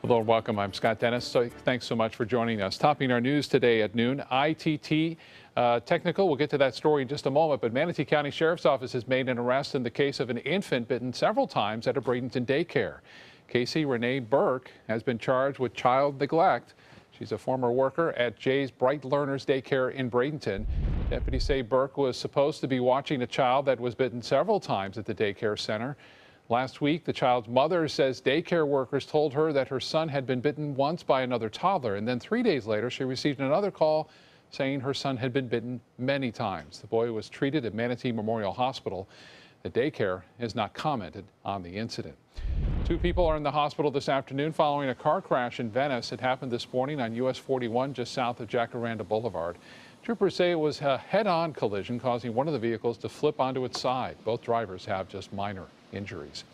Hello and welcome. I'm Scott Dennis. So thanks so much for joining us. Topping our news today at noon, ITT Technical. We'll get to that story in just a moment, but Manatee County Sheriff's Office has made an arrest in the case of an infant bitten several times at a Bradenton daycare. Casey Renee Burke has been charged with child neglect. She's a former worker at Jay's Bright Learners Daycare in Bradenton. Deputies say Burke was supposed to be watching a child that was bitten several times at the daycare center. Last week, the child's mother says daycare workers told her that her son had been bitten once by another toddler, and then 3 days later, she received another call saying her son had been bitten many times. The boy was treated at Manatee Memorial Hospital. The daycare has not commented on the incident. 2 people are in the hospital this afternoon following a car crash in Venice. It happened this morning on US 41 just south of Jacaranda Boulevard. Troopers say it was a head-on collision causing one of the vehicles to flip onto its side. Both drivers have just minor injuries.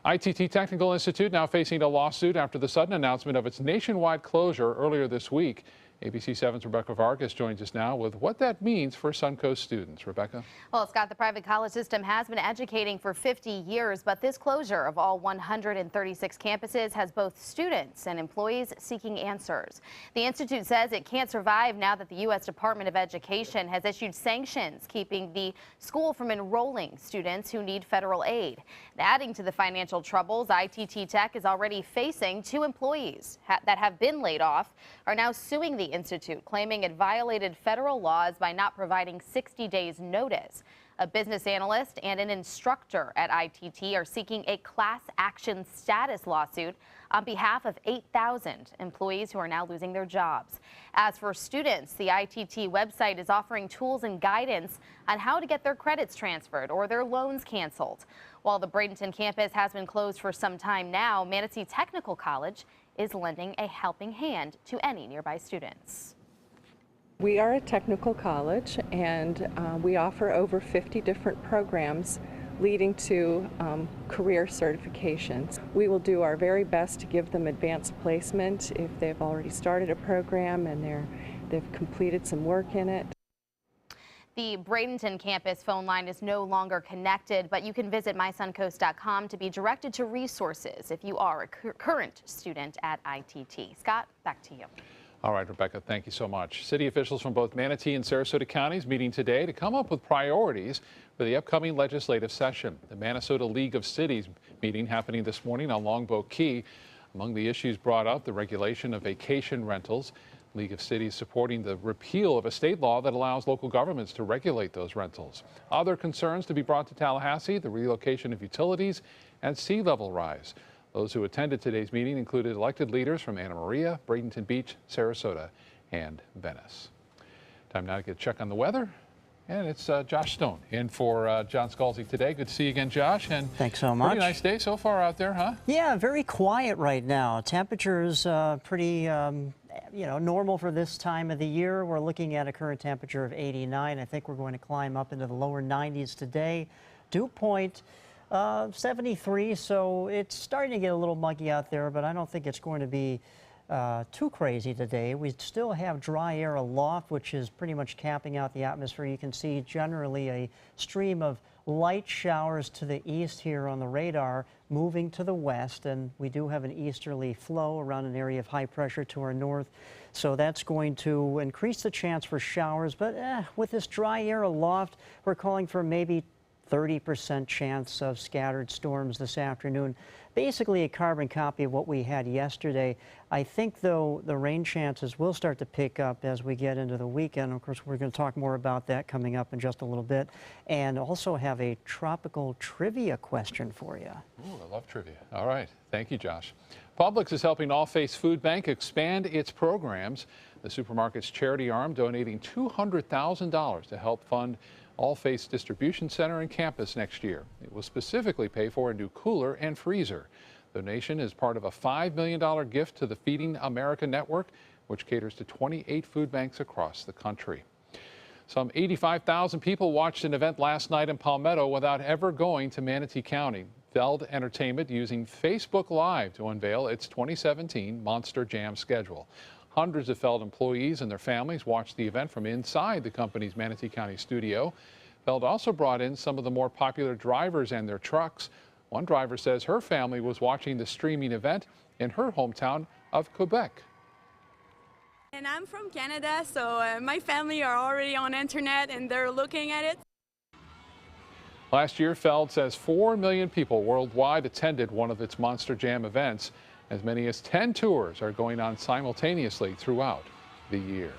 ITT Technical Institute now facing a lawsuit after the sudden announcement of its nationwide closure earlier this week. ABC 7's Rebecca Vargas joins us now with what that means for Suncoast students. Rebecca? Well, Scott, the private college system has been educating for 50 years, but this closure of all 136 campuses has both students and employees seeking answers. The institute says it can't survive now that the U.S. Department of Education has issued sanctions keeping the school from enrolling students who need federal aid. And adding to the financial troubles, ITT Tech is already facing 2 employees that have been laid off are now suing the institute, claiming it violated federal laws by not providing 60 days notice. A business analyst and an instructor at ITT are seeking a class action status lawsuit on behalf of 8,000 employees who are now losing their jobs. As for students, the ITT website is offering tools and guidance on how to get their credits transferred or their loans canceled. While the Bradenton campus has been closed for some time now, Manatee Technical College is lending a helping hand to any nearby students. We are a technical college, and we offer over 50 different programs leading to career certifications. We will do our very best to give them advanced placement if they've already started a program and they've completed some work in it. The Bradenton campus phone line is no longer connected, but you can visit mysuncoast.com to be directed to resources if you are a current student at ITT. Scott, back to you. All right, Rebecca, thank you so much. City officials from both Manatee and Sarasota counties meeting today to come up with priorities for the upcoming legislative session. The Minnesota League of Cities meeting happening this morning on Longboat Key. Among the issues brought up, the regulation of vacation rentals. League of Cities supporting the repeal of a state law that allows local governments to regulate those rentals. Other concerns to be brought to Tallahassee, the relocation of utilities and sea level rise. Those who attended today's meeting included elected leaders from Anna Maria, Bradenton Beach, Sarasota, and Venice. Time now to get a check on the weather. And it's Josh Stone in for John Scalzi today. Good to see you again, Josh. And thanks so much. Pretty nice day so far out there, huh? Yeah, very quiet right now. Temperatures pretty, normal for this time of the year. We're looking at a current temperature of 89. I think we're going to climb up into the lower 90s today. Dew point 73, so it's starting to get a little muggy out there, but I don't think it's going to be too crazy today. We still have dry air aloft, which is pretty much capping out the atmosphere. You can see generally a stream of light showers to the east here on the radar moving to the west, and we do have an easterly flow around an area of high pressure to our north, so that's going to increase the chance for showers. But with this dry air aloft, we're calling for maybe 30% chance of scattered storms this afternoon. Basically a carbon copy of what we had yesterday. I think, though, the rain chances will start to pick up as we get into the weekend. Of course, we're going to talk more about that coming up in just a little bit, and also have a tropical trivia question for you. Ooh, I love trivia. All right. Thank you, Josh. Publix is helping Allface Food Bank expand its programs. The supermarket's charity arm donating $200,000 to help fund Allface Distribution Center and campus next year. It will specifically pay for a new cooler and freezer. The donation is part of a $5 million gift to the Feeding America Network, which caters to 28 food banks across the country. Some 85,000 people watched an event last night in Palmetto without ever going to Manatee County. Feld Entertainment using Facebook Live to unveil its 2017 Monster Jam schedule. Hundreds of Feld employees and their families watched the event from inside the company's Manatee County studio. Feld also brought in some of the more popular drivers and their trucks. One driver says her family was watching the streaming event in her hometown of Quebec. And I'm from Canada, so my family are already on internet and they're looking at it. Last year, Feld says 4 million people worldwide attended one of its Monster Jam events. As many as 10 tours are going on simultaneously throughout the year.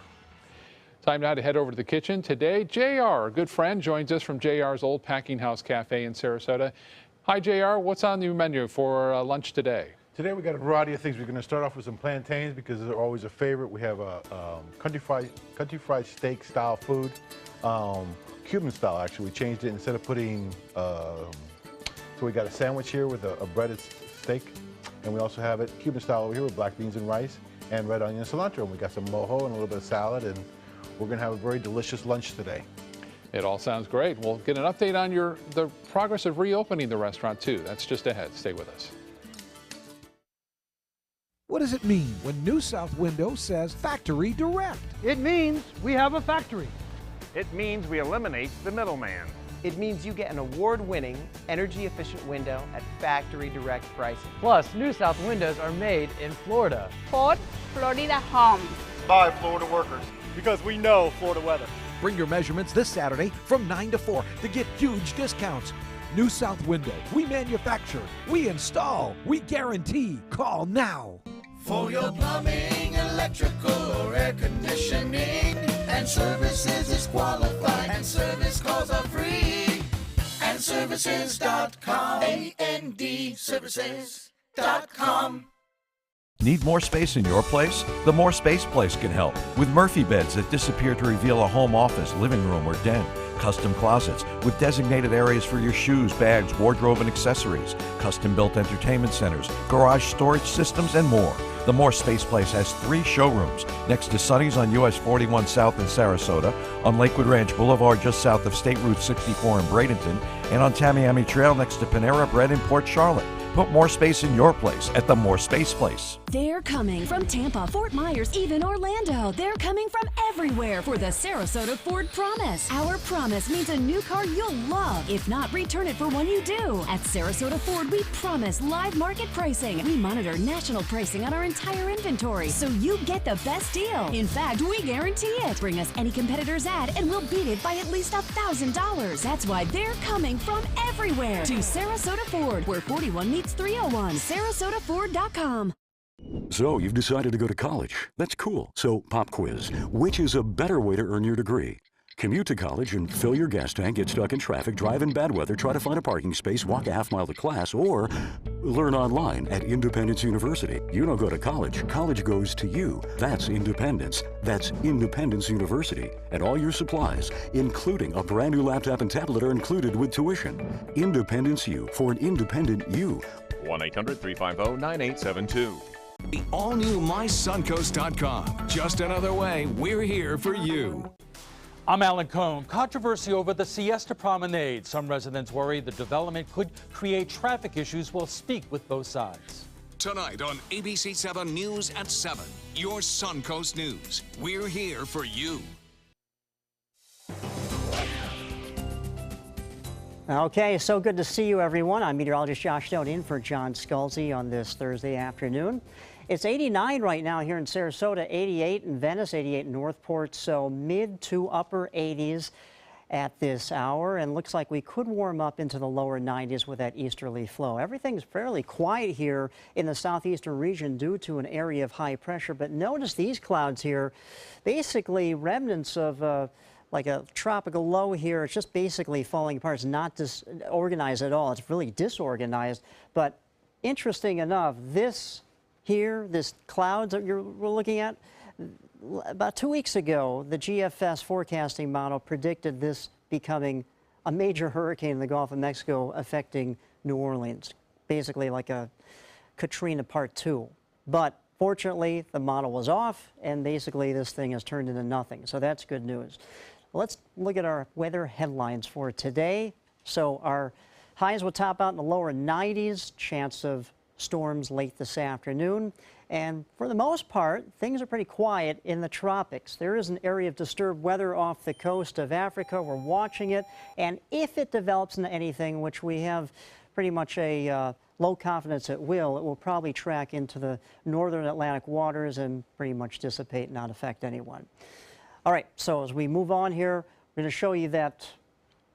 Time now to head over to the kitchen. Today, JR, a good friend, joins us from JR's Old Packing House Cafe in Sarasota. Hi, JR. What's on the menu for lunch today? Today we got a variety of things. We're going to start off with some plantains because they're always a favorite. We have a country fried steak style food, Cuban style actually. We changed it instead of putting. So we got a sandwich here with a breaded steak, and we also have it Cuban style over here with black beans and rice and red onion and cilantro. And we got some mojo and a little bit of salad, and we're going to have a very delicious lunch today. It all sounds great. We'll get an update on the progress of reopening the restaurant too. That's just ahead. Stay with us. What does it mean when New South Window says Factory Direct? It means we have a factory. It means we eliminate the middleman. It means you get an award-winning, energy-efficient window at factory direct pricing. Plus, New South windows are made in Florida. Ford Florida Homes. By Florida workers. Because we know Florida weather. Bring your measurements this Saturday from 9 to 4 to get huge discounts. New South Window. We manufacture, we install, we guarantee. Call now. For your plumbing, electrical, or air conditioning, and services is qualified, and service calls are free. And services.com, A-N-D, services.com. Need more space in your place? The More Space Place can help with Murphy beds that disappear to reveal a home office, living room, or den. Custom closets with designated areas for your shoes, bags, wardrobe, and accessories. Custom-built entertainment centers, garage storage systems, and more. The More Space Place has 3 showrooms next to Sonny's on US 41 South in Sarasota, on Lakewood Ranch Boulevard just south of State Route 64 in Bradenton, and on Tamiami Trail next to Panera Bread in Port Charlotte. Put more space in your place at the More Space Place. They're coming from Tampa, Fort Myers, even Orlando. They're coming from everywhere for the Sarasota Ford Promise. Our promise means a new car you'll love. If not, return it for one you do. At Sarasota Ford, we promise live market pricing. We monitor national pricing on our entire inventory, so you get the best deal. In fact, we guarantee it. Bring us any competitor's ad, and we'll beat it by at least $1,000. That's why they're coming from everywhere to Sarasota Ford, where 41 meets 301. SarasotaFord.com. So you've decided to go to college. That's cool. So pop quiz. Which is a better way to earn your degree? Commute to college and fill your gas tank, get stuck in traffic, drive in bad weather, try to find a parking space, walk a half-mile to class, or learn online at Independence University. You don't go to college. College goes to you. That's Independence. That's Independence University. And all your supplies, including a brand new laptop and tablet, are included with tuition. Independence U for an independent you. 1-800-350-9872. The all-new MySuncoast.com. Just another way we're here for you. I'm Alan Cohn. Controversy over the Siesta Promenade. Some residents worry the development could create traffic issues. We'll speak with both sides. Tonight on ABC 7 News at 7. Your Suncoast News. We're here for you. Okay, so good to see you, everyone. I'm meteorologist Josh Stone in for John Scalzi on this Thursday afternoon. It's 89 right now here in Sarasota, 88 in Venice, 88 in Northport, so mid to upper 80s at this hour, and looks like we could warm up into the lower 90s with that easterly flow. Everything's fairly quiet here in the southeastern region due to an area of high pressure, but notice these clouds here, basically remnants of like a tropical low here. It's just basically falling apart. It's not disorganized at all. It's really disorganized. But interesting enough, this clouds that we're looking at, about 2 weeks ago, the GFS forecasting model predicted this becoming a major hurricane in the Gulf of Mexico affecting New Orleans, basically like a Katrina Part 2. But fortunately, the model was off, and basically this thing has turned into nothing. So that's good news. Let's look at our weather headlines for today. So our highs will top out in the lower 90s, chance of storms late this afternoon. And for the most part, things are pretty quiet in the tropics. There is an area of disturbed weather off the coast of Africa. We're watching it. And if it develops into anything, which we have pretty much a low confidence at will. It will probably track into the northern Atlantic waters and pretty much dissipate and not affect anyone. All right, so as we move on here, we're going to show you that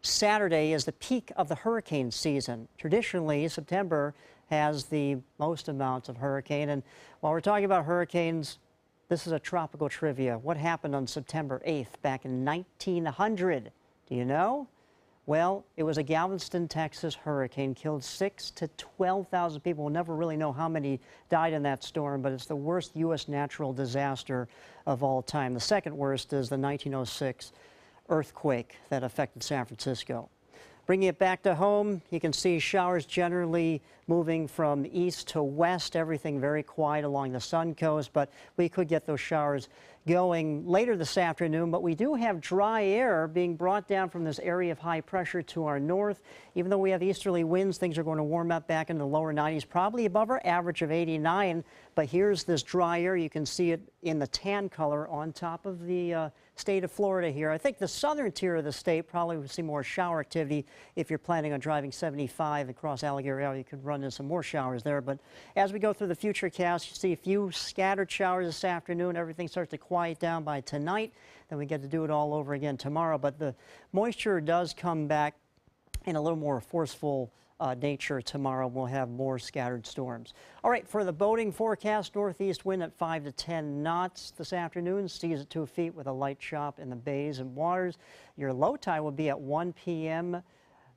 Saturday is the peak of the hurricane season. Traditionally, September has the most amounts of hurricane. And while we're talking about hurricanes, this is a tropical trivia. What happened on September 8th back in 1900? Do you know? Well, it was a Galveston, Texas hurricane, killed 6,000 to 12,000 people. We'll never really know how many died in that storm, but it's the worst U.S. natural disaster of all time. The second worst is the 1906 earthquake that affected San Francisco. Bringing it back to home, you can see showers generally moving from east to west, everything very quiet along the Sun Coast, but we could get those showers going later this afternoon. But we do have dry air being brought down from this area of high pressure to our north. Even though we have easterly winds, things are going to warm up back into the lower 90s, probably above our average of 89. But here's this dry air. You can see it in the tan color on top of the state of Florida here. I think the southern tier of the state probably will see more shower activity. If you're planning on driving 75 across Alligator Valley, you could run into some more showers there. But as we go through the future cast, you see a few scattered showers this afternoon. Everything starts to quiet down by tonight. Then we get to do it all over again tomorrow. But the moisture does come back in a little more forceful nature tomorrow. We'll have more scattered storms. All right, for the boating forecast, northeast wind at 5 to 10 knots this afternoon, seas at 2 feet with a light chop in the bays and waters. Your low tide will be at 1 p.m.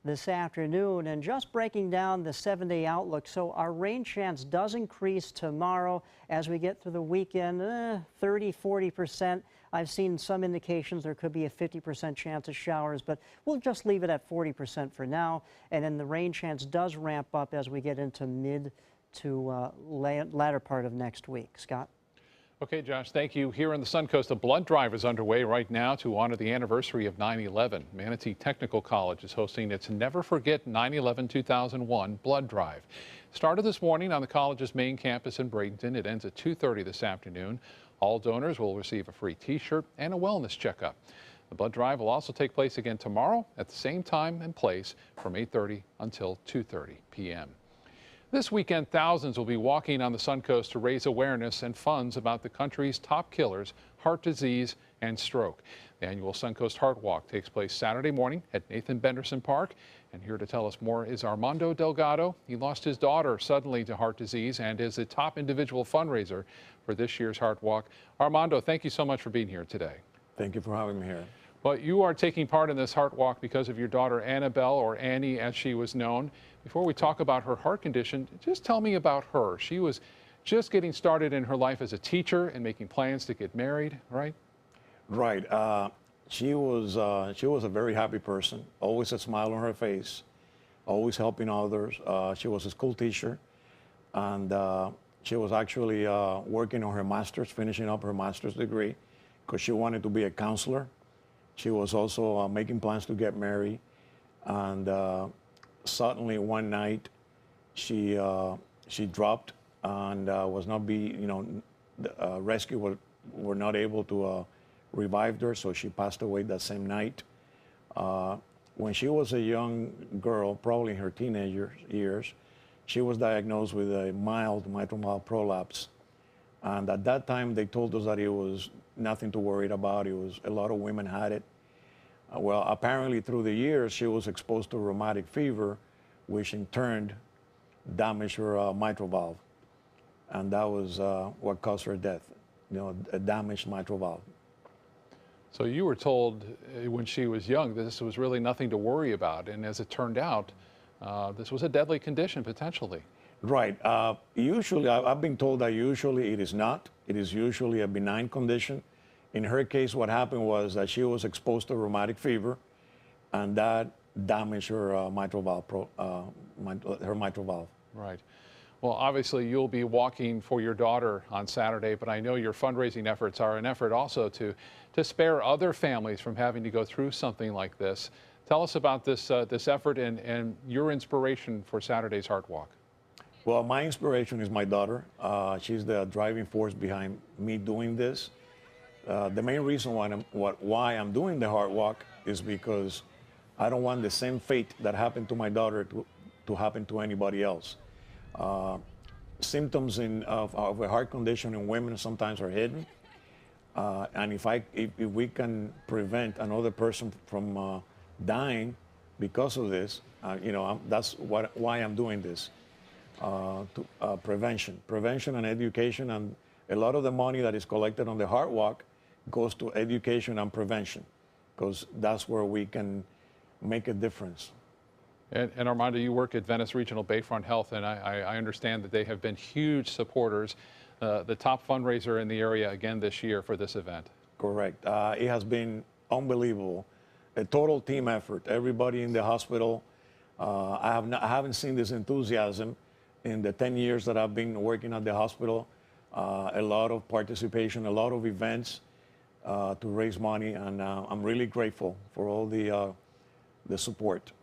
this afternoon. And just breaking down the 7-day outlook, so our rain chance does increase tomorrow as we get through the weekend, 30–40%. I've seen some indications there could be a 50% chance of showers, but we'll just leave it at 40% for now. And then the rain chance does ramp up as we get into mid to latter part of next week. Scott? Okay, Josh, thank you. Here on the Suncoast, a blood drive is underway right now to honor the anniversary of 9/11. Manatee Technical College is hosting its Never Forget 9/11-2001 blood drive. Started this morning on the college's main campus in Bradenton. It ends at 2:30 this afternoon. All donors will receive a free T-shirt and a wellness checkup. The blood drive will also take place again tomorrow at the same time and place from 8:30 until 2:30 p.m. This weekend, thousands will be walking on the Suncoast to raise awareness and funds about the country's top killers, heart disease and stroke. The annual Suncoast Heart Walk takes place Saturday morning at Nathan Benderson Park. And here to tell us more is Armando Delgado. He lost his daughter suddenly to heart disease and is the top individual fundraiser for this year's Heart Walk. Armando, thank you so much for being here today. Thank you for having me here. Well, you are taking part in this Heart Walk because of your daughter Annabelle, or Annie as she was known. Before we talk about her heart condition, just tell me about her. She was just getting started in her life as a teacher and making plans to get married, right? Right. She was a very happy person, always a smile on her face, always helping others. She was a school teacher, and she was actually working on her master's, finishing up her master's degree, because she wanted to be a counselor. She was also making plans to get married, and suddenly one night she dropped and was not rescue were not able to revive her, so she passed away that same night. When she was a young girl, probably in her teenager years, she was diagnosed with a mild mitral valve prolapse, and at that time they told us that it was nothing to worry about. It was, a lot of women had it. Well, apparently through the years, she was exposed to rheumatic fever, which in turn damaged her mitral valve. And that was what caused her death, a damaged mitral valve. So you were told when she was young that this was really nothing to worry about. And as it turned out, this was a deadly condition, potentially. Right. Usually, I've been told that usually it is not. It is usually a benign condition. In her case, what happened was that she was exposed to rheumatic fever, and that damaged her mitral valve. Her mitral valve. Right. Well, obviously, you'll be walking for your daughter on Saturday, but I know your fundraising efforts are an effort also to spare other families from having to go through something like this. Tell us about this effort and your inspiration for Saturday's Heart Walk. Well, my inspiration is my daughter. She's the driving force behind me doing this. The main reason why I'm doing the Heart Walk is because I don't want the same fate that happened to my daughter to to happen to anybody else. Symptoms of a heart condition in women sometimes are hidden. And if we can prevent another person from dying because of this, that's why I'm doing this. Prevention and education, and a lot of the money that is collected on the Heart Walk goes to education and prevention, because that's where we can make a difference. And Armando, you work at Venice Regional Bayfront Health, and I understand that they have been huge supporters, the top fundraiser in the area again this year for this event. Correct. It has been unbelievable. A total team effort. Everybody in the hospital. I haven't seen this enthusiasm in the 10 years that I've been working at the hospital. A lot of participation, a lot of events to raise money, and I'm really grateful for all the support.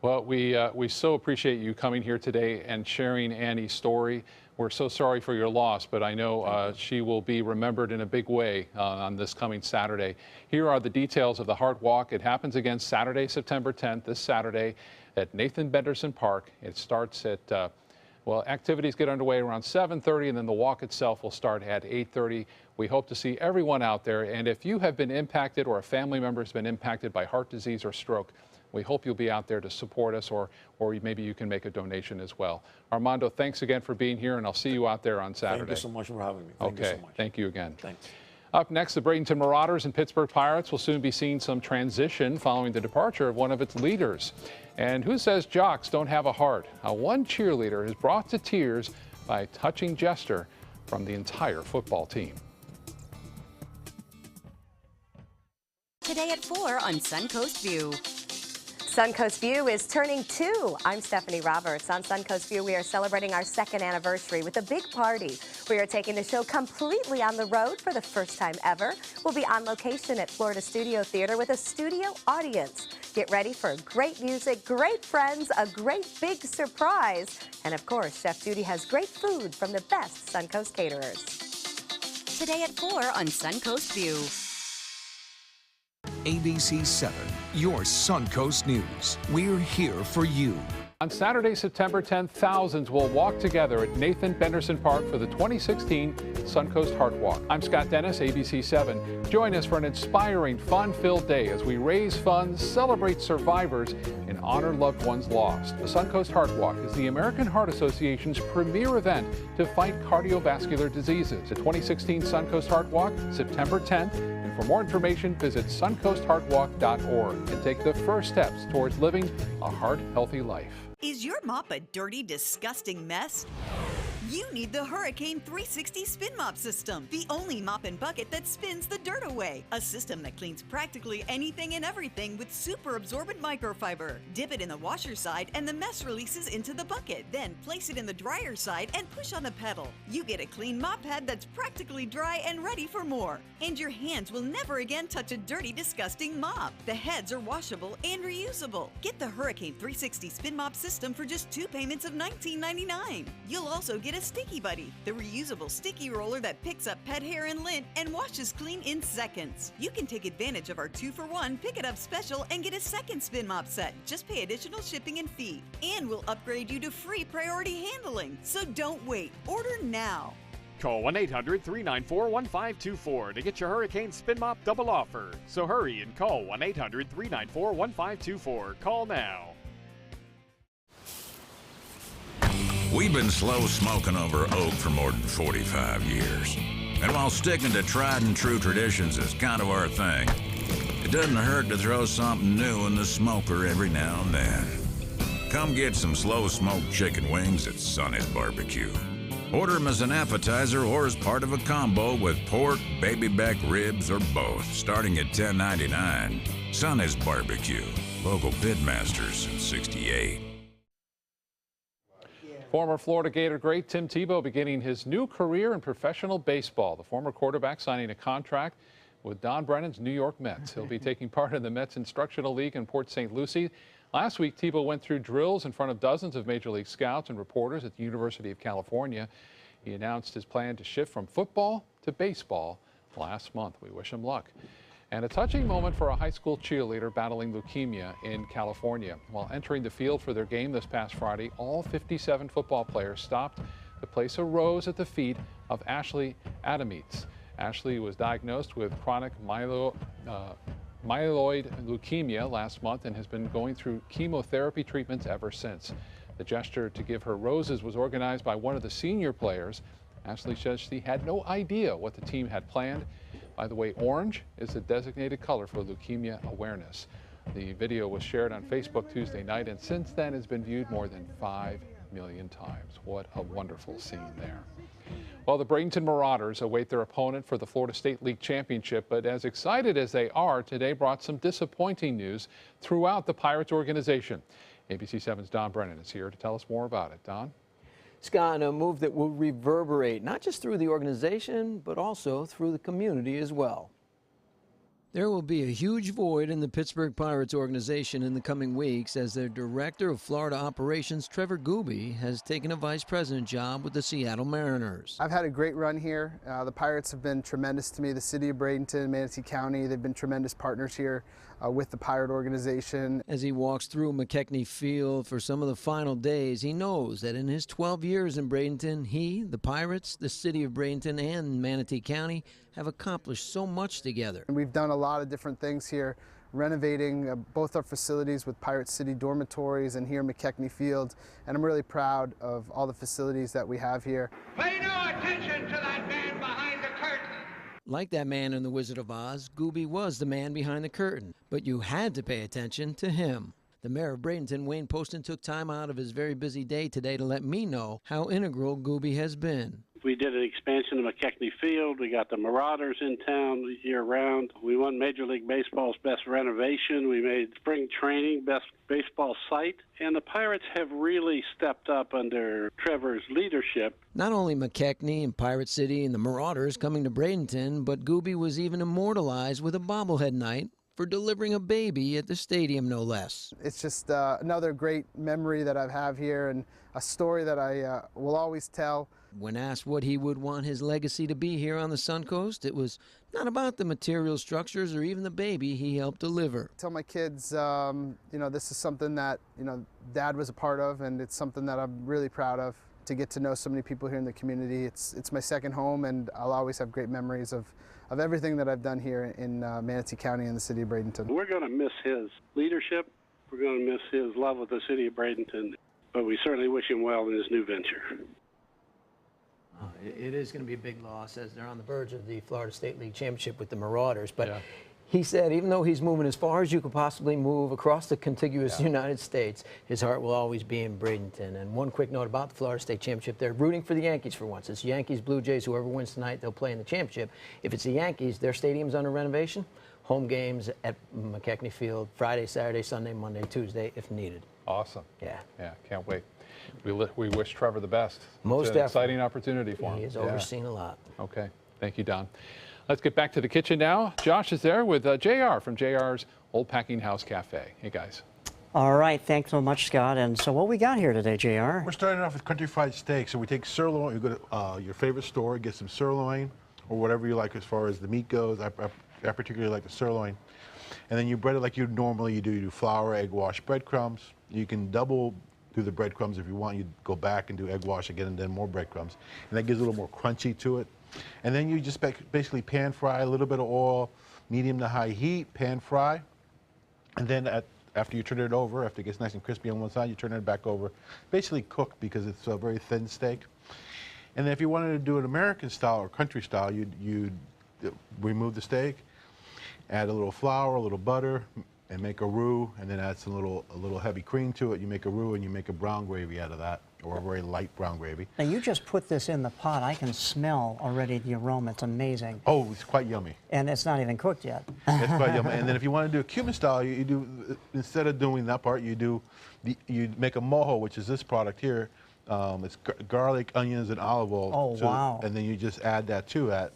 Well, we so appreciate you coming here today and sharing Annie's story. We're so sorry for your loss, but I know she will be remembered in a big way on this coming Saturday. Here are the details of the Heart Walk. It happens again Saturday, September 10th, this Saturday at Nathan Benderson Park. It starts at, well, activities get underway around 7:30, and then the walk itself will start at 8:30. We hope to see everyone out there, and if you have been impacted or a family member has been impacted by heart disease or stroke, we hope you'll be out there to support us, or maybe you can make a donation as well. Armando, thanks again for being here, and I'll see you out there on Saturday. Thank you so much for having me. Thank you so much. Thank you again. Thanks. Up next, the Bradenton Marauders and Pittsburgh Pirates will soon be seeing some transition following the departure of one of its leaders. And who says jocks don't have a heart? One cheerleader is brought to tears by a touching gesture from the entire football team. Today at 4 on Suncoast View. Suncoast View is turning 2. I'm Stephanie Roberts. On Suncoast View, we are celebrating our 2nd anniversary with a big party. We are taking the show completely on the road for the first time ever. We'll be on location at Florida Studio Theater with a studio audience. Get ready for great music, great friends, a great big surprise. And of course, Chef Judy has great food from the best Suncoast caterers. Today at 4 on Suncoast View. ABC 7, your Suncoast News. We're here for you. On Saturday, September 10th, thousands will walk together at Nathan Benderson Park for the 2016 Suncoast Heart Walk. I'm Scott Dennis, ABC 7. Join us for an inspiring, fun-filled day as we raise funds, celebrate survivors, and honor loved ones lost. The Suncoast Heart Walk is the American Heart Association's premier event to fight cardiovascular diseases. The 2016 Suncoast Heart Walk, September 10th. For more information, visit suncoastheartwalk.org and take the first steps towards living a heart-healthy life. Is your mop a dirty, disgusting mess? You need the Hurricane 360 Spin Mop System, the only mop and bucket that spins the dirt away. A system that cleans practically anything and everything with super absorbent microfiber. Dip it in the washer side and the mess releases into the bucket. Then place it in the dryer side and push on the pedal. You get a clean mop pad that's practically dry and ready for more. And your hands will never again touch a dirty, disgusting mop. The heads are washable and reusable. Get the Hurricane 360 Spin Mop System for just 2 payments of $19.99. You'll also get a Sticky Buddy, the reusable sticky roller that picks up pet hair and lint and washes clean in seconds. You can take advantage of our 2-for-1 Pick It Up special and get a second spin mop set. Just pay additional shipping and fee. And we'll upgrade you to free priority handling. So don't wait. Order now. Call 1-800-394-1524 to get your Hurricane Spin Mop double offer. So hurry and call 1-800-394-1524. Call now. We've been slow smoking over oak for more than 45 years. And while sticking to tried and true traditions is kind of our thing, it doesn't hurt to throw something new in the smoker every now and then. Come get some slow smoked chicken wings at Sonny's Barbecue. Order them as an appetizer or as part of a combo with pork, baby back ribs, or both, starting at $10.99. Sonny's Barbecue, local pitmasters since '68. Former Florida Gator great Tim Tebow beginning his new career in professional baseball. The former quarterback signing a contract with Don Brennan's New York Mets. He'll be taking part in the Mets Instructional League in Port St. Lucie. Last week, Tebow went through drills in front of dozens of Major League scouts and reporters at the University of California. He announced his plan to shift from football to baseball last month. We wish him luck. And a touching moment for a high school cheerleader battling leukemia in California. While entering the field for their game this past Friday, all 57 football players stopped to place a rose at the feet of Ashley Adamites. Ashley was diagnosed with chronic myeloid leukemia last month and has been going through chemotherapy treatments ever since. The gesture to give her roses was organized by one of the senior players. Ashley says she had no idea what the team had planned. By the way, orange is the designated color for leukemia awareness. The video was shared on Facebook Tuesday night and since then has been viewed more than 5 million times. What a wonderful scene there. Well, the Bradenton Marauders await their opponent for the Florida State League Championship, but as excited as they are, today brought some disappointing news throughout the Pirates organization. ABC 7's Don Brennan is here to tell us more about it. Don? Scott, a move that will reverberate not just through the organization, but also through the community as well. There will be a huge void in the Pittsburgh Pirates organization in the coming weeks as their director of Florida operations, Trevor Gooby, has taken a vice president job with the Seattle Mariners. I've had a great run here. The Pirates have been tremendous to me. The city of Bradenton, Manatee County, they've been tremendous partners here with the Pirate organization. As he walks through McKechnie Field for some of the final days, he knows that in his 12 years in Bradenton, he, the Pirates, the city of Bradenton, and Manatee County have accomplished so much together. And we've done a lot of different things here, renovating both our facilities with Pirate City dormitories and here McKechnie Field, and I'm really proud of all the facilities that we have here. Pay no attention to that man behind the curtain. Like that man in The Wizard of Oz, Gooby was the man behind the curtain, but you had to pay attention to him. The mayor of Bradenton, Wayne Poston, took time out of his very busy day today to let me know how integral Gooby has been. We did an expansion of McKechnie Field. We got the Marauders in town year-round. We won Major League Baseball's best renovation. We made spring training best baseball site. And the Pirates have really stepped up under Trevor's leadership. Not only McKechnie and Pirate City and the Marauders coming to Bradenton, but Gooby was even immortalized with a bobblehead night for delivering a baby at the stadium, no less. It's just another great memory that I have here and a story that I will always tell. When asked what he would want his legacy to be here on the Suncoast, it was not about the material structures or even the baby he helped deliver. I tell my kids, you know, this is something that, you know, Dad was a part of, and it's something that I'm really proud of. To get to know so many people here in the community, it's my second home, and I'll always have great memories of everything that I've done here in Manatee County and the city of Bradenton. We're going to miss his leadership. We're going to miss his love of the city of Bradenton, but we certainly wish him well in his new venture. It is going to be a big loss as they're on the verge of the Florida State League Championship with the Marauders. But he said even though he's moving as far as you could possibly move across the contiguous United States, his heart will always be in Bradenton. And one quick note about the Florida State Championship, they're rooting for the Yankees for once. It's Yankees, Blue Jays, whoever wins tonight, they'll play in the championship. If it's the Yankees, their stadium's under renovation. Home games at McKechnie Field, Friday, Saturday, Sunday, Monday, Tuesday, if needed. Awesome. Yeah. Yeah, can't wait. We wish Trevor the best. Most it's an exciting opportunity for him. He has overseen a lot. Okay. Thank you, Don. Let's get back to the kitchen now. Josh is there with JR from JR's Old Packing House Cafe. Hey, guys. All right. Thanks so much, Scott. And so what we got here today, JR? We're starting off with country fried steak. So we take sirloin. You go to your favorite store, get some sirloin or whatever you like as far as the meat goes. I particularly like the sirloin. And then you bread it like you normally do. You do flour, egg wash, breadcrumbs. You can double do the breadcrumbs if you want. You go back and do egg wash again and then more breadcrumbs. And that gives a little more crunchy to it. And then you just basically pan fry, a little bit of oil, medium to high heat, pan fry. And then after you turn it over, after it gets nice and crispy on one side, you turn it back over. Basically cooked because it's a very thin steak. And then if you wanted to do it American style or country style, you'd remove the steak, add a little flour, a little butter, and make a roux, and then add a little heavy cream to it. You make a roux and you make a brown gravy out of that, or a very light brown gravy. Now you just put this in the pot. I can smell already the aroma. It's amazing. Oh, it's quite yummy. And it's not even cooked yet. It's quite yummy. And then if you want to do a Cuban style, you do, instead of doing that part, you make a mojo, which is this product here. It's garlic, onions, and olive oil. Oh, wow. And then you just add that to that.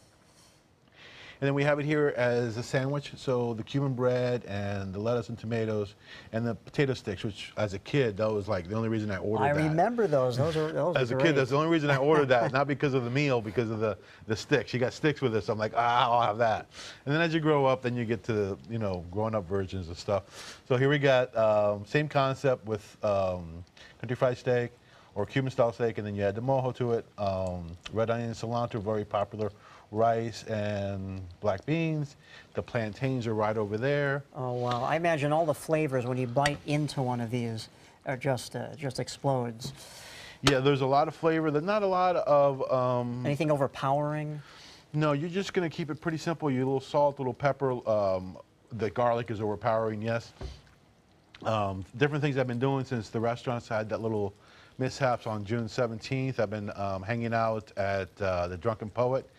And then we have it here as a sandwich. So the Cuban bread and the lettuce and tomatoes and the potato sticks, which as a kid, that was like the only reason I ordered that. I remember those. Those As a great. kid, that's the only reason I ordered that, not because of the meal, because of the sticks. You got sticks with this. I'm like, I'll have that. And then as you grow up, then you get to, grown up versions of stuff. So here we got same concept with country fried steak or Cuban style steak, and then you add the mojo to it. Red onion, cilantro, very popular. Rice and black beans. The plantains are right over there. Oh, wow. I imagine all the flavors when you bite into one of these are just explodes. Yeah, there's a lot of flavor. There's not a lot of... Anything overpowering? No, you're just going to keep it pretty simple. You little salt, little pepper. The garlic is overpowering, yes. Different things I've been doing since the restaurants had that little mishaps on June 17th. I've been hanging out at the Drunken Poet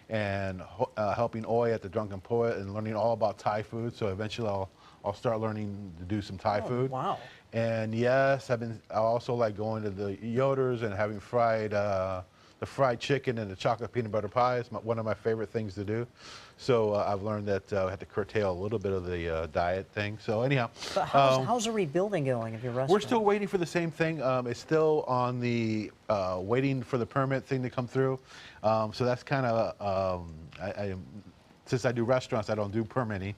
and helping Oi at the Drunken Poet and learning all about Thai food. So eventually I'll start learning to do some Thai food. Wow. And yes, I also like going to the Yoder's and having the fried chicken and the chocolate peanut butter pie is one of my favorite things to do. So I've learned that I have to curtail a little bit of the diet thing. So anyhow. But how's the rebuilding going of your restaurant? We're still waiting for the same thing. It's still on the waiting for the permit thing to come through. So that's kind of, since I do restaurants, I don't do permitting.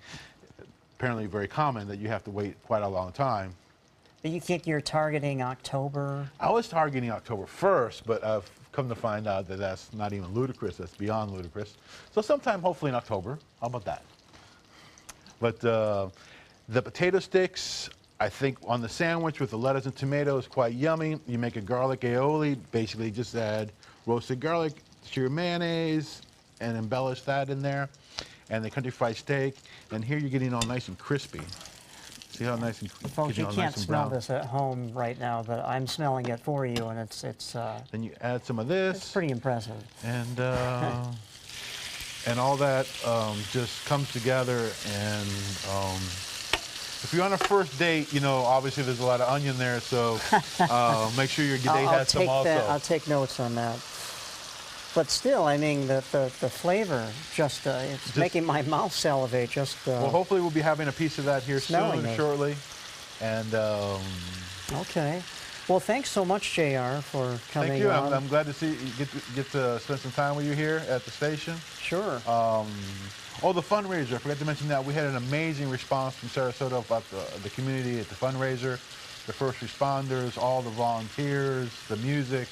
Apparently very common that you have to wait quite a long time. But you think you're targeting October? I was targeting October 1st, but I've come to find out that that's not even ludicrous. That's beyond ludicrous. So sometime hopefully in October. How about that? But the potato sticks, I think on the sandwich with the lettuce and tomato is quite yummy. You make a garlic aioli, basically just add roasted garlic to your mayonnaise and embellish that in there. And the country fried steak. And here you're getting all nice and crispy. See how nice and Folks, you can't smell this at home right now, but I'm smelling it for you, and it's. Then you add some of this. It's pretty impressive. And and all that just comes together. And if you're on a first date, obviously there's a lot of onion there, so make sure your date has some also. I'll take notes on that. But still, I mean, the flavor it's making my mouth salivate. Well, hopefully we'll be having a piece of that here shortly. And okay. Well, thanks so much, JR, for coming. Thank you. on. I'm glad to see you get to spend some time with you here at the station. Sure. The fundraiser. I forgot to mention that. We had an amazing response from Sarasota about the community at the fundraiser, the first responders, all the volunteers, the music,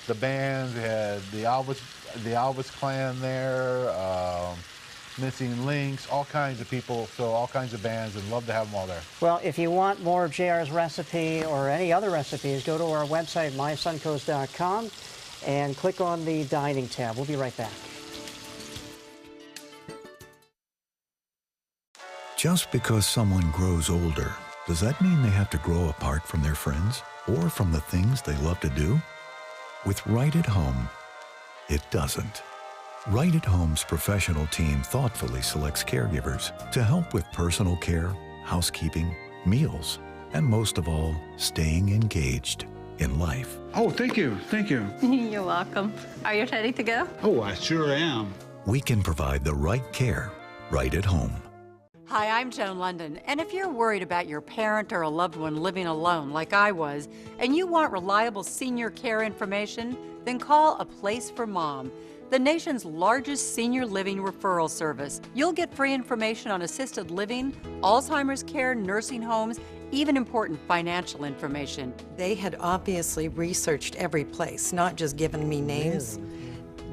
the bands. We had the Alvis Clan there, Missing Links, all kinds of people, so all kinds of bands, and love to have them all there. Well, if you want more of JR's recipe or any other recipes, go to our website, mysuncoast.com, and click on the dining tab. We'll be right back. Just because someone grows older, does that mean they have to grow apart from their friends or from the things they love to do? With Right at Home, it doesn't. Right at Home's professional team thoughtfully selects caregivers to help with personal care, housekeeping, meals, and most of all, staying engaged in life. Oh, thank you. Thank you. You're welcome. Are you ready to go? Oh, I sure am. We can provide the right care right at home. Hi, I'm Joan London, and if you're worried about your parent or a loved one living alone like I was, and you want reliable senior care information, then call A Place for Mom, the nation's largest senior living referral service. You'll get free information on assisted living, Alzheimer's care, nursing homes, even important financial information. They had obviously researched every place, not just given me names.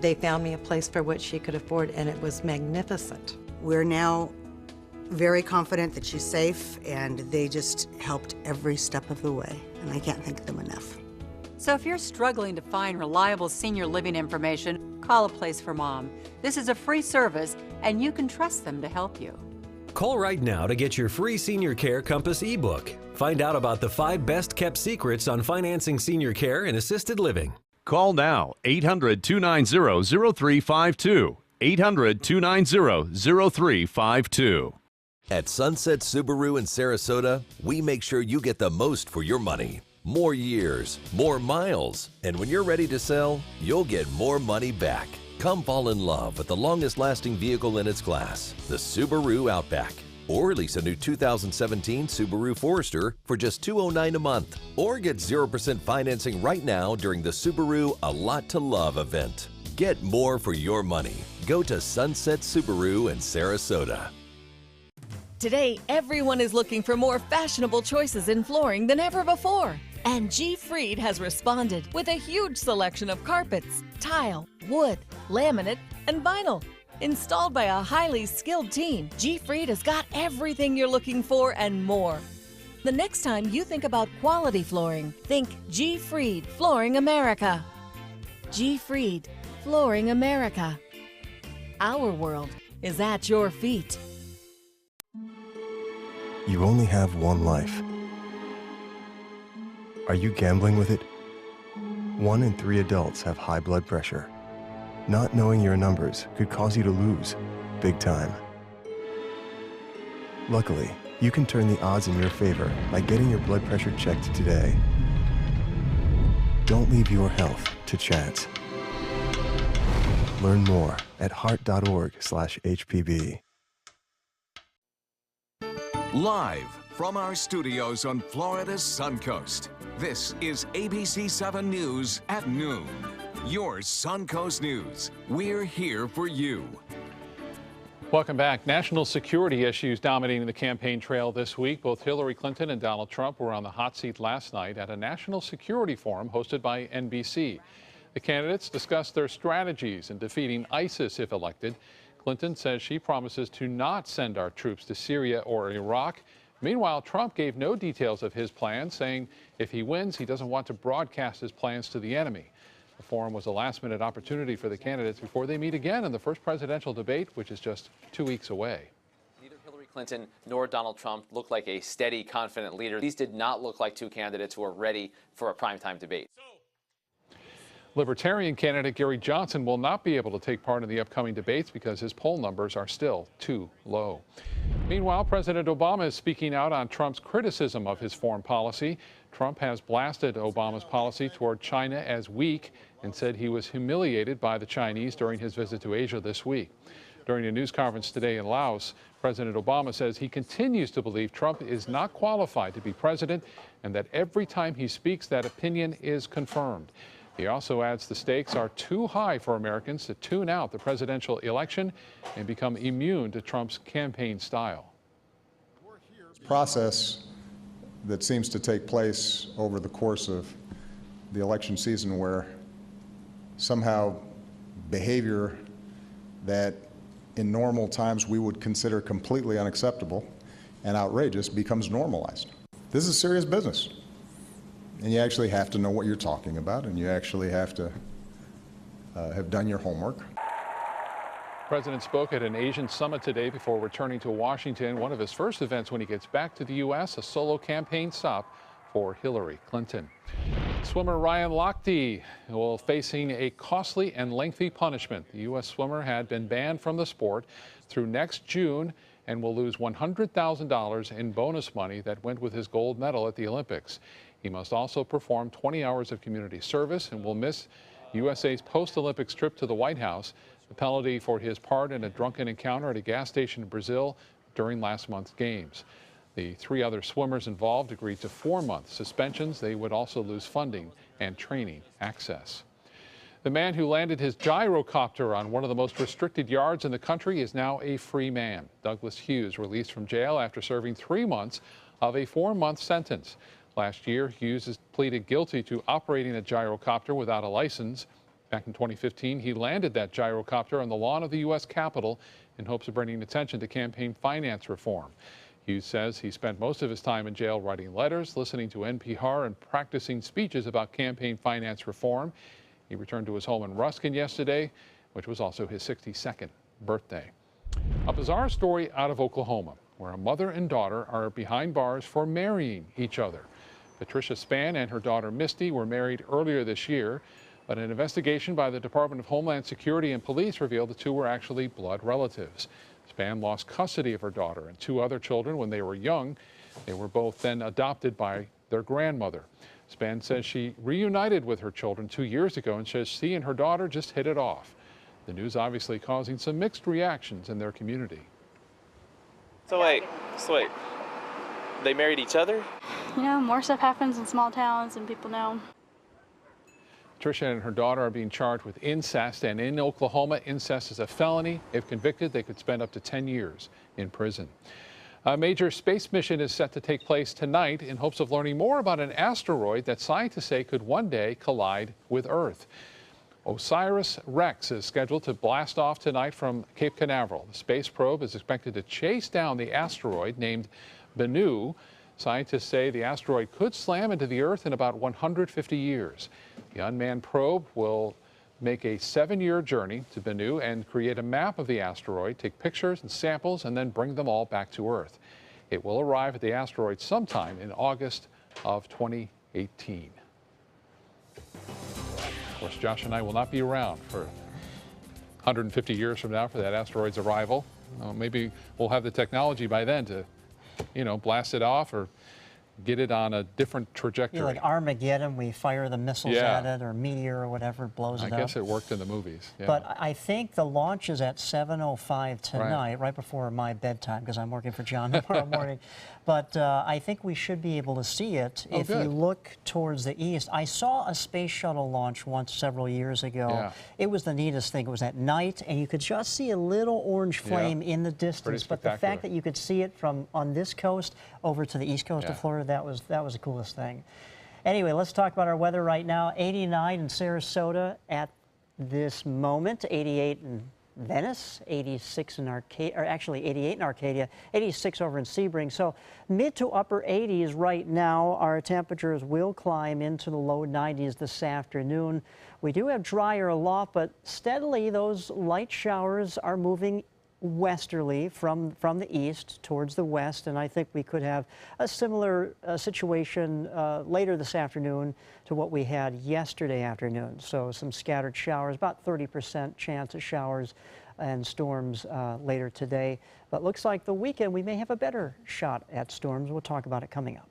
They found me a place for what she could afford, and it was magnificent. We're now very confident that she's safe, and they just helped every step of the way, and I can't thank them enough. So if you're struggling to find reliable senior living information, call A Place for Mom. This is a free service, and you can trust them to help you. Call right now to get your free Senior Care Compass ebook. Find out about the 5 best-kept secrets on financing senior care and assisted living. Call now, 800-290-0352. 800-290-0352. At Sunset Subaru in Sarasota, we make sure you get the most for your money. More years, more miles, and when you're ready to sell, you'll get more money back. Come fall in love with the longest-lasting vehicle in its class, the Subaru Outback. Or lease a new 2017 Subaru Forester for just $209 a month. Or get 0% financing right now during the Subaru A Lot to Love event. Get more for your money. Go to Sunset Subaru in Sarasota. Today, everyone is looking for more fashionable choices in flooring than ever before. And G. Fried has responded with a huge selection of carpets, tile, wood, laminate, and vinyl. Installed by a highly skilled team, G. Fried has got everything you're looking for and more. The next time you think about quality flooring, think G. Fried Flooring America. G. Fried Flooring America. Our world is at your feet. You only have one life. Are you gambling with it? 1 in 3 adults have high blood pressure. Not knowing your numbers could cause you to lose, big time. Luckily, you can turn the odds in your favor by getting your blood pressure checked today. Don't leave your health to chance. Learn more at heart.org/HPB. Live from our studios on Florida's Suncoast, this is ABC 7 News at noon. Your Suncoast News. We're here for you. Welcome back. National security issues dominating the campaign trail this week. Both Hillary Clinton and Donald Trump were on the hot seat last night at a national security forum hosted by NBC. The candidates discussed their strategies in defeating ISIS if elected. Clinton says she promises to not send our troops to Syria or Iraq. Meanwhile, Trump gave no details of his plans, saying if he wins, he doesn't want to broadcast his plans to the enemy. The forum was a last-minute opportunity for the candidates before they meet again in the first presidential debate, which is just 2 weeks away. Neither Hillary Clinton nor Donald Trump looked like a steady, confident leader. These did not look like two candidates who are ready for a primetime debate. Libertarian candidate Gary Johnson will not be able to take part in the upcoming debates because his poll numbers are still too low. Meanwhile, President Obama is speaking out on Trump's criticism of his foreign policy. Trump has blasted Obama's policy toward China as weak and said he was humiliated by the Chinese during his visit to Asia this week. During a news conference today in Laos, President Obama says he continues to believe Trump is not qualified to be president and that every time he speaks, that opinion is confirmed. He also adds the stakes are too high for Americans to tune out the presidential election and become immune to Trump's campaign style. Process that seems to take place over the course of the election season where somehow behavior that in normal times we would consider completely unacceptable and outrageous becomes normalized. This is serious business. And you actually have to know what you're talking about, and you actually have to have done your homework. The president spoke at an Asian summit today before returning to Washington. One of his first events when he gets back to the U.S., a solo campaign stop for Hillary Clinton. Swimmer Ryan Lochte will facing a costly and lengthy punishment. The U.S. swimmer had been banned from the sport through next June and will lose $100,000 in bonus money that went with his gold medal at the Olympics. He must also perform 20 hours of community service and will miss USA's post-Olympics trip to the White House, the penalty for his part in a drunken encounter at a gas station in Brazil during last month's games. The 3 other swimmers involved agreed to 4-month suspensions. They would also lose funding and training access. The man who landed his gyrocopter on one of the most restricted yards in the country is now a free man. Douglas Hughes released from jail after serving 3 months of a 4-month sentence. Last year, Hughes has pleaded guilty to operating a gyrocopter without a license. Back in 2015, he landed that gyrocopter on the lawn of the U.S. Capitol in hopes of bringing attention to campaign finance reform. Hughes says he spent most of his time in jail writing letters, listening to NPR, and practicing speeches about campaign finance reform. He returned to his home in Ruskin yesterday, which was also his 62nd birthday. A bizarre story out of Oklahoma, where a mother and daughter are behind bars for marrying each other. Patricia Spann and her daughter Misty were married earlier this year, but an investigation by the Department of Homeland Security and police revealed the two were actually blood relatives. Spann lost custody of her daughter and 2 other children when they were young. They were both then adopted by their grandmother. Spann says she reunited with her children 2 years ago and says she and her daughter just hit it off. The news obviously causing some mixed reactions in their community. So wait, they married each other? You know, more stuff happens in small towns and people know. Tricia and her daughter are being charged with incest, and in Oklahoma, incest is a felony. If convicted, they could spend up to 10 years in prison. A major space mission is set to take place tonight in hopes of learning more about an asteroid that scientists say could one day collide with Earth. OSIRIS-REx is scheduled to blast off tonight from Cape Canaveral. The space probe is expected to chase down the asteroid named Bennu. Scientists say the asteroid could slam into the Earth in about 150 years. The unmanned probe will make a 7-year journey to Bennu and create a map of the asteroid, take pictures and samples, and then bring them all back to Earth. It will arrive at the asteroid sometime in August of 2018. Of course, Josh and I will not be around for 150 years from now for that asteroid's arrival. Maybe we'll have the technology by then to, blast it off or get it on a different trajectory. Like Armageddon, we fire the missiles at it, or Meteor or whatever blows it up. I guess it worked in the movies. Yeah. But I think the launch is at 7:05 tonight, right before my bedtime, because I'm working for John tomorrow morning. But I think we should be able to see it if you look towards the east. I saw a space shuttle launch once several years ago. Yeah. It was the neatest thing. It was at night, and you could just see a little orange flame in the distance. But the fact that you could see it from on this coast over to the east coast of Florida, that was the coolest thing. Anyway, let's talk about our weather right now. 89 in Sarasota at this moment, 88 in Venice, 86 in Arcadia, or actually 88 in Arcadia, 86 over in Sebring. So mid to upper 80s right now. Our temperatures will climb into the low 90s this afternoon. We do have drier aloft, but steadily those light showers are moving westerly from the east towards the west, and I think we could have a similar situation later this afternoon to what we had yesterday afternoon. So some scattered showers, about 30% chance of showers and storms later today. But looks like the weekend we may have a better shot at storms. We'll talk about it coming up.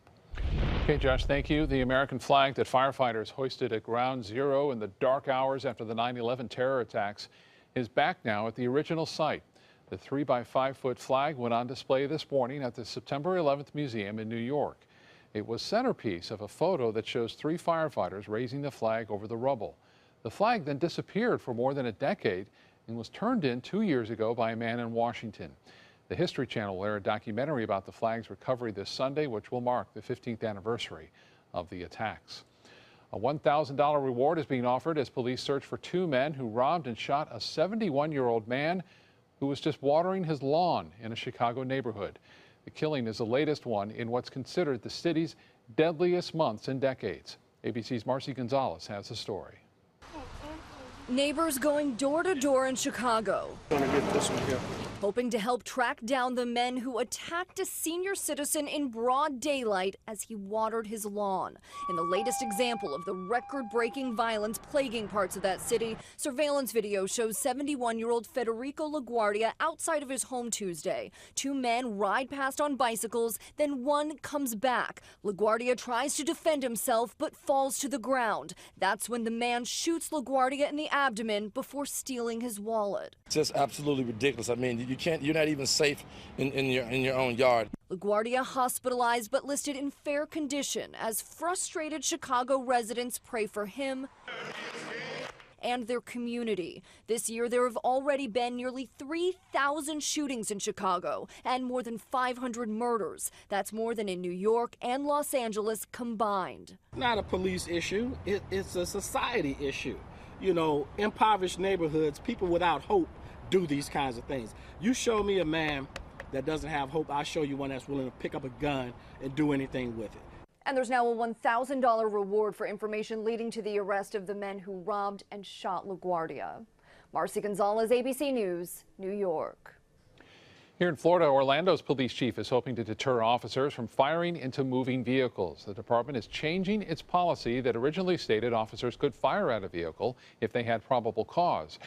Okay, Josh, thank you. The American flag that firefighters hoisted at Ground Zero in the dark hours after the 9/11 terror attacks is back now at the original site. The 3-by-5-foot flag went on display this morning at the September 11th Museum in New York. It was centerpiece of a photo that shows 3 firefighters raising the flag over the rubble. The flag then disappeared for more than a decade and was turned in 2 years ago by a man in Washington. The History Channel will air a documentary about the flag's recovery this Sunday, which will mark the 15th anniversary of the attacks. A $1,000 reward is being offered as police search for 2 men who robbed and shot a 71-year-old man who was just watering his lawn in a Chicago neighborhood. The killing is the latest one in what's considered the city's deadliest months in decades. ABC's Marcy Gonzalez has the story. Neighbors going door to door in Chicago, hoping to help track down the men who attacked a senior citizen in broad daylight as he watered his lawn. In the latest example of the record-breaking violence plaguing parts of that city, surveillance video shows 71-year-old Federico LaGuardia outside of his home Tuesday. 2 men ride past on bicycles, then one comes back. LaGuardia tries to defend himself but falls to the ground. That's when the man shoots LaGuardia in the abdomen before stealing his wallet. Just absolutely ridiculous. I mean, you're not even safe in your own yard. LaGuardia hospitalized but listed in fair condition as frustrated Chicago residents pray for him and their community. This year, there have already been nearly 3,000 shootings in Chicago and more than 500 murders. That's more than in New York and Los Angeles combined. Not a police issue, it's a society issue. You know, impoverished neighborhoods, people without hope do these kinds of things. You show me a man that doesn't have hope, I'll show you one that's willing to pick up a gun and do anything with it. And there's now a $1,000 reward for information leading to the arrest of the men who robbed and shot LaGuardia. Marcy Gonzalez, ABC News, New York. Here in Florida, Orlando's police chief is hoping to deter officers from firing into moving vehicles. The department is changing its policy that originally stated officers could fire at a vehicle if they had probable cause.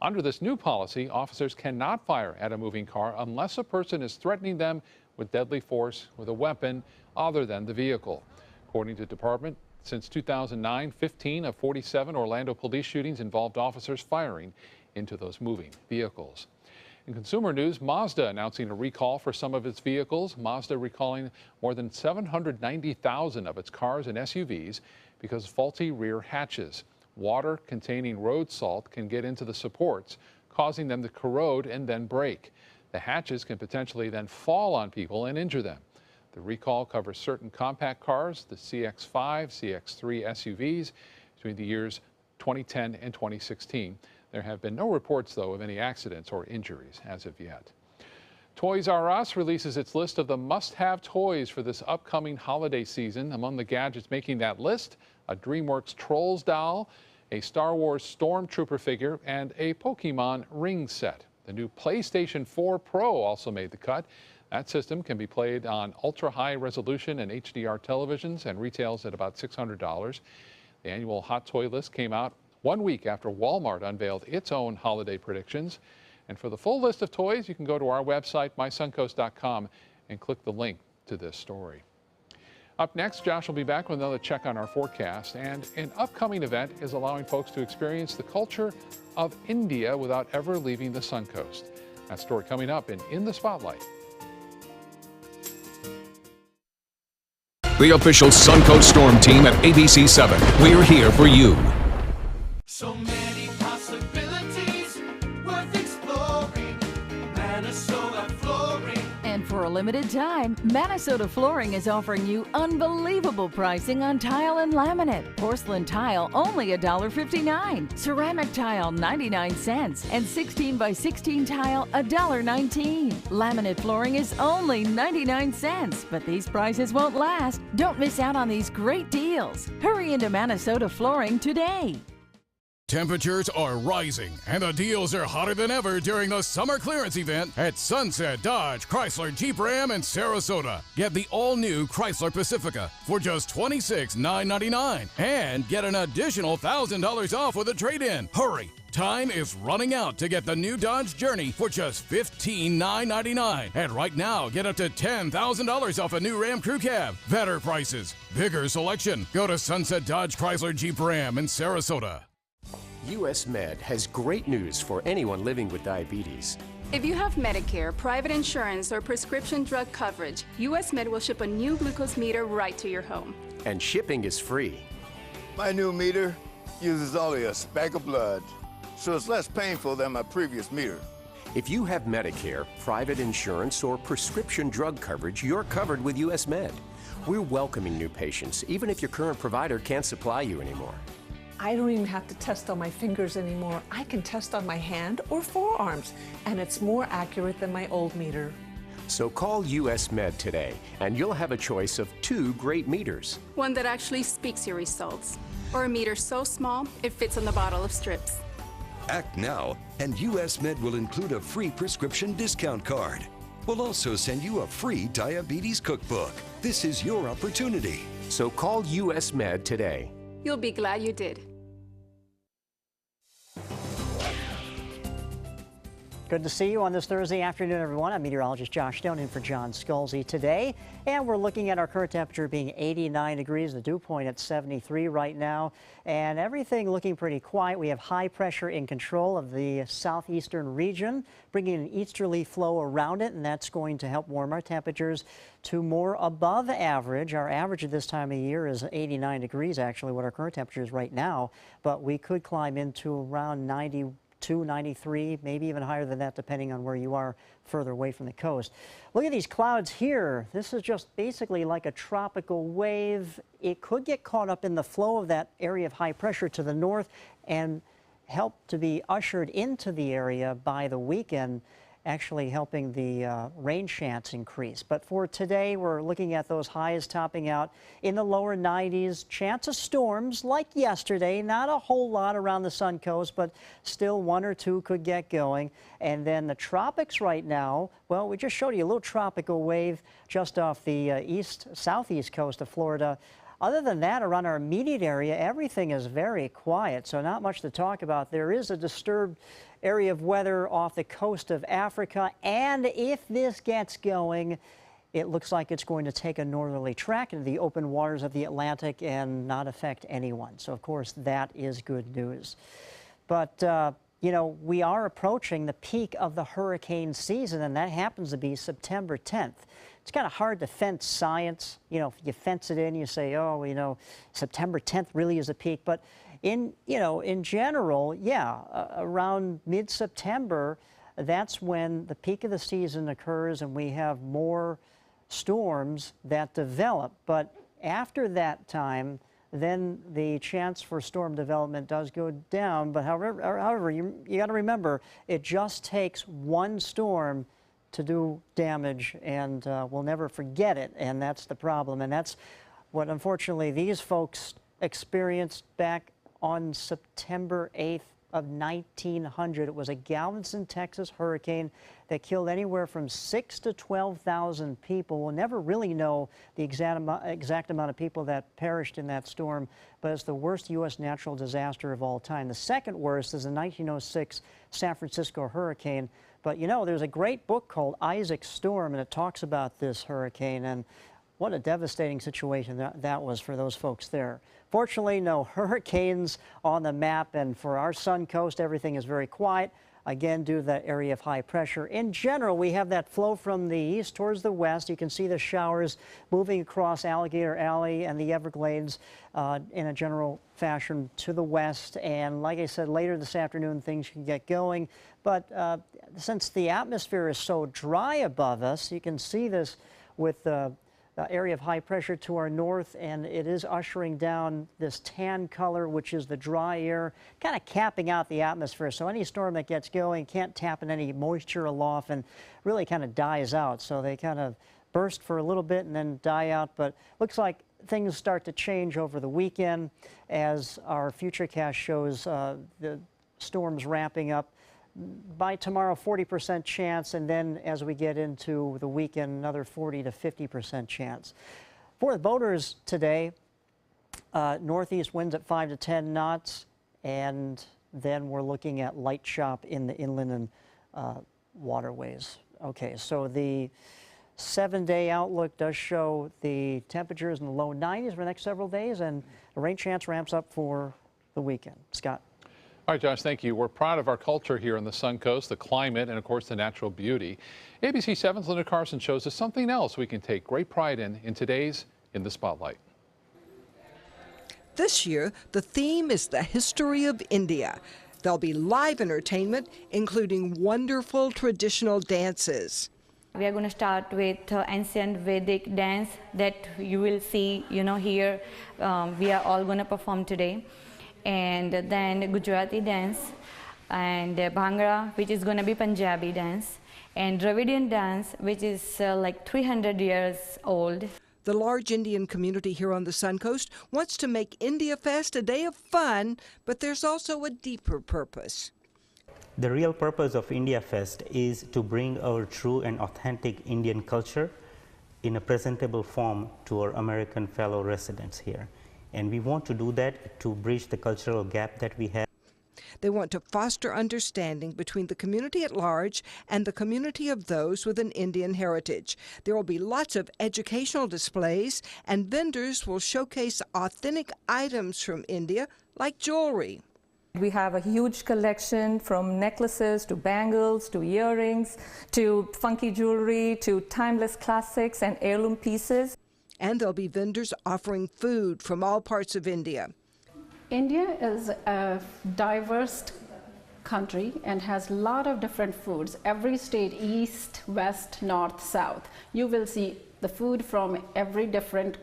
Under this new policy, officers cannot fire at a moving car unless a person is threatening them with deadly force with a weapon other than the vehicle. According to department Since 2009, 15 of 47 Orlando police shootings involved officers firing into those moving vehicles. In consumer news, Mazda announcing a recall for some of its vehicles. Mazda recalling more than 790,000 of its cars and SUVs because of faulty rear hatches. Water containing road salt can get into the supports, causing them to corrode and then break. The hatches can potentially then fall on people and injure them. The recall covers certain compact cars, the CX-5, CX-3 SUVs between the years 2010 and 2016. There have been no reports, though, of any accidents or injuries as of yet. Toys R Us releases its list of the must-have toys for this upcoming holiday season. Among the gadgets making that list, a DreamWorks Trolls doll, a Star Wars Stormtrooper figure, and a Pokemon ring set. The new PlayStation 4 Pro also made the cut. That system can be played on ultra-high resolution and HDR televisions and retails at about $600. The annual Hot Toy list came out 1 week after Walmart unveiled its own holiday predictions. And for the full list of toys, you can go to our website, mysuncoast.com, and click the link to this story. Up next, Josh will be back with another check on our forecast. And an upcoming event is allowing folks to experience the culture of India without ever leaving the Suncoast. That story coming up in the Spotlight. The official Suncoast Storm team at ABC 7. We're here for you. So many possibilities worth exploring. Minnesota Flooring. And for a limited time, Minnesota Flooring is offering you unbelievable pricing on tile and laminate. Porcelain tile only $1.59. Ceramic tile 99 cents. And 16 by 16 tile $1.19. Laminate flooring is only 99 cents. But these prices won't last. Don't miss out on these great deals. Hurry into Minnesota Flooring today. Temperatures are rising, and the deals are hotter than ever during the summer clearance event at Sunset Dodge Chrysler Jeep Ram in Sarasota. Get the all-new Chrysler Pacifica for just $26,999 and get an additional $1,000 off with a trade-in. Hurry! Time is running out to get the new Dodge Journey for just $15,999. And right now, get up to $10,000 off a new Ram Crew Cab. Better prices, bigger selection. Go to Sunset Dodge Chrysler Jeep Ram in Sarasota. US Med has great news for anyone living with diabetes. If you have Medicare, private insurance, or prescription drug coverage, US Med will ship a new glucose meter right to your home. And shipping is free. My new meter uses only a speck of blood, so it's less painful than my previous meter. If you have Medicare, private insurance, or prescription drug coverage, you're covered with US Med. We're welcoming new patients, even if your current provider can't supply you anymore. I don't even have to test on my fingers anymore. I can test on my hand or forearms, and it's more accurate than my old meter. So call US Med today, and you'll have a choice of 2 great meters. One that actually speaks your results, or a meter so small it fits on the bottle of strips. Act now, and US Med will include a free prescription discount card. We'll also send you a free diabetes cookbook. This is your opportunity. So call US Med today. You'll be glad you did. Good to see you on this Thursday afternoon, everyone. I'm meteorologist Josh Stone in for John Scalzi today. And we're looking at our current temperature being 89 degrees, the dew point at 73 right now. And everything looking pretty quiet. We have high pressure in control of the southeastern region, bringing an easterly flow around it, and that's going to help warm our temperatures to more above average. Our average at this time of year is 89 degrees, actually, what our current temperature is right now. But we could climb into around 92, 93, maybe even higher than that, depending on where you are further away from the coast. Look at these clouds here. This is just basically like a tropical wave. It could get caught up in the flow of that area of high pressure to the north and help to be ushered into the area by the weekend, actually helping the rain chance increase. But for today, we're looking at those highs topping out in the lower 90s. Chance of storms like yesterday, not a whole lot around the Suncoast, but still 1 or 2 could get going. And then the tropics right now, well, we just showed you a little tropical wave just off the southeast coast of Florida. Other than that, around our immediate area, everything is very quiet, so not much to talk about. There is a disturbed area of weather off the coast of Africa, and if this gets going, it looks like it's going to take a northerly track into the open waters of the Atlantic and not affect anyone. So, of course, that is good news. But, you know, we are approaching the peak of the hurricane season, and that happens to be September 10th. It's kind of hard to fence science. You know, if you fence it in, you say, oh, you know, September 10th really is a peak. But in general, yeah, around mid-September, that's when the peak of the season occurs and we have more storms that develop. But after that time, then the chance for storm development does go down. But however, you got to remember, it just takes one storm to do damage, and we'll never forget it, and that's the problem. And that's what, unfortunately, these folks experienced back on September 8th of 1900. It was a Galveston, Texas hurricane that killed anywhere from 6,000 to 12,000 people. We'll never really know the exact amount of people that perished in that storm, but it's the worst U.S. natural disaster of all time. The second worst is the 1906 San Francisco hurricane. But, you know, there's a great book called Isaac's Storm, and it talks about this hurricane, and what a devastating situation that was for those folks there. Fortunately, no hurricanes on the map, and for our Sun Coast, everything is very quiet, again, due to that area of high pressure. In general, we have that flow from the east towards the west. You can see the showers moving across Alligator Alley and the Everglades in a general fashion to the west. And like I said, later this afternoon, things can get going. But since the atmosphere is so dry above us, you can see this with the area of high pressure to our north, and it is ushering down this tan color, which is the dry air, kind of capping out the atmosphere. So any storm that gets going can't tap in any moisture aloft and really kind of dies out. So they kind of burst for a little bit and then die out. But looks like things start to change over the weekend as our futurecast shows the storms ramping up. By tomorrow, 40% chance, and then as we get into the weekend, another 40 to 50% chance. For the boaters today, northeast winds at 5 to 10 knots, and then we're looking at light chop in the inland and waterways. Okay, so the 7-day outlook does show the temperatures in the low 90s for the next several days, and the rain chance ramps up for the weekend. Scott. All right, Josh, thank you. We're proud of our culture here on the Sun Coast, the climate, and of course the natural beauty. ABC 7's Linda Carson shows us something else we can take great pride in today's In the Spotlight. This year, the theme is the history of India. There'll be live entertainment, including wonderful traditional dances. We are going to start with ancient Vedic dance that you will see, here. We are all going to perform today. And then Gujarati dance, and Bhangra, which is going to be Punjabi dance, and Dravidian dance, which is like 300 years old. The large Indian community here on the Sun Coast wants to make India Fest a day of fun, but there's also a deeper purpose. The real purpose of India Fest is to bring our true and authentic Indian culture in a presentable form to our American fellow residents here. And we want to do that to bridge the cultural gap that we have. They want to foster understanding between the community at large and the community of those with an Indian heritage. There will be lots of educational displays, and vendors will showcase authentic items from India, like jewelry. We have a huge collection, from necklaces to bangles to earrings to funky jewelry to timeless classics and heirloom pieces. And there'll be vendors offering food from all parts of India. India is a diverse country and has a lot of different foods. Every state, east, west, north, south. You will see the food from every different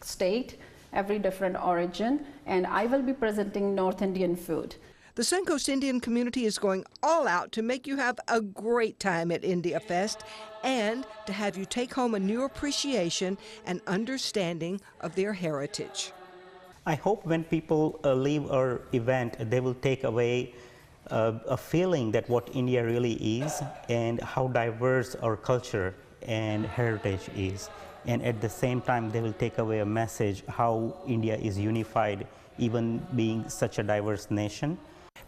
state, every different origin, and I will be presenting North Indian food. The Sun Coast Indian community is going all out to make you have a great time at India Fest and to have you take home a new appreciation and understanding of their heritage. I hope when people leave our event, they will take away a feeling that what India really is and how diverse our culture and heritage is. And at the same time, they will take away a message how India is unified, even being such a diverse nation.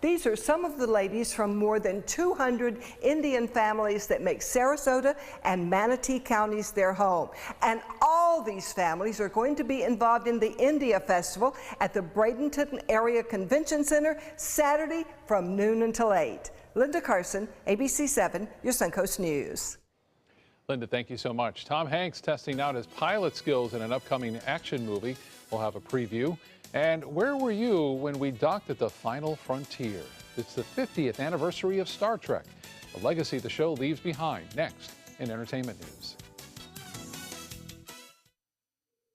These are some of the ladies from more than 200 Indian families that make Sarasota and Manatee counties their home. And all these families are going to be involved in the India Festival at the Bradenton Area Convention Center Saturday from noon until 8. Linda Carson, ABC 7, your Suncoast News. Linda, thank you so much. Tom Hanks testing out his pilot skills in an upcoming action movie. We'll have a preview. And where were you when we docked at the final frontier? It's the 50th anniversary of Star Trek, the legacy the show leaves behind. Next in entertainment news.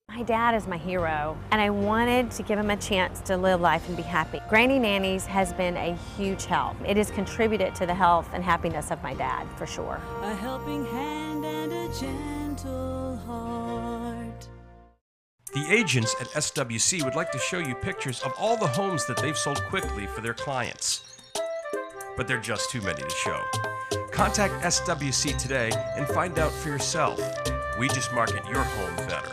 My dad is my hero, and I wanted to give him a chance to live life and be happy. Granny Nannies has been a huge help. It has contributed to the health and happiness of my dad, for sure. A helping hand and a gentle heart. The agents at SWC would like to show you pictures of all the homes that they've sold quickly for their clients. But they're just too many to show. Contact SWC today and find out for yourself. We just market your home better.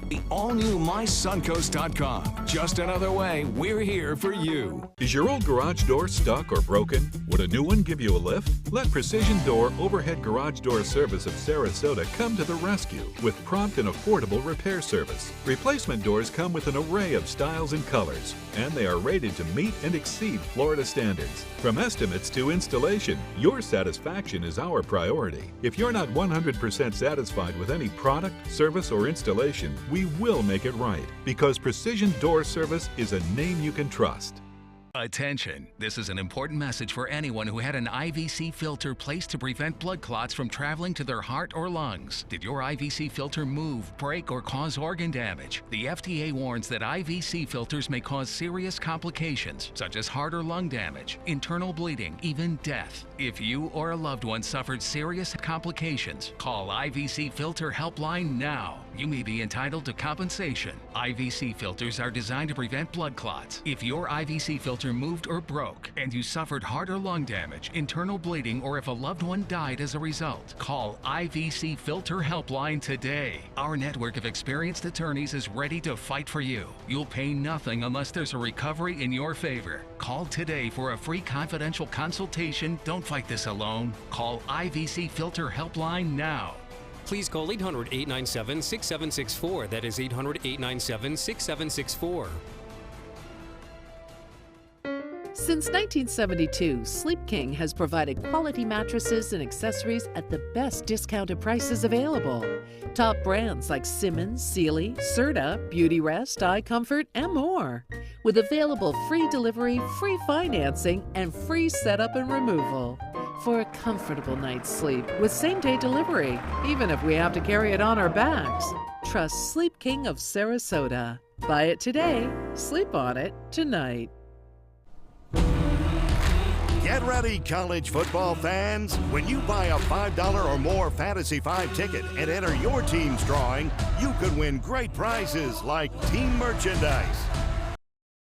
The all-new mysuncoast.com. Just another way we're here for you. Is your old garage door stuck or broken? Would a new one give you a lift? Let Precision Door Overhead Garage Door Service of Sarasota come to the rescue with prompt and affordable repair service. Replacement doors come with an array of styles and colors, and they are rated to meet and exceed Florida standards. From estimates to installation, your satisfaction is our priority. If you're not 100% satisfied with any product, service, or installation, we will make it right, because Precision Door Service is a name you can trust. Attention! This is an important message for anyone who had an IVC filter placed to prevent blood clots from traveling to their heart or lungs. Did your IVC filter move, break, or cause organ damage? The FDA warns that IVC filters may cause serious complications, such as heart or lung damage, internal bleeding, even death. If you or a loved one suffered serious complications, call IVC Filter Helpline now. You may be entitled to compensation. IVC filters are designed to prevent blood clots. If your IVC filter moved or broke and you suffered heart or lung damage, internal bleeding, or if a loved one died as a result, call IVC Filter Helpline today. Our network of experienced attorneys is ready to fight for you. You'll pay nothing unless there's a recovery in your favor. Call today for a free confidential consultation. Don't fight this alone. Call IVC Filter Helpline now. Please call 800-897-6764. That is 800-897-6764. Since 1972, Sleep King has provided quality mattresses and accessories at the best discounted prices available. Top brands like Simmons, Sealy, Serta, Beautyrest, iComfort, and more. With available free delivery, free financing, and free setup and removal. For a comfortable night's sleep with same-day delivery, even if we have to carry it on our backs. Trust Sleep King of Sarasota. Buy it today, sleep on it tonight. Get ready, college football fans. When you buy a $5 or more Fantasy 5 ticket and enter your team's drawing, you could win great prizes like team merchandise,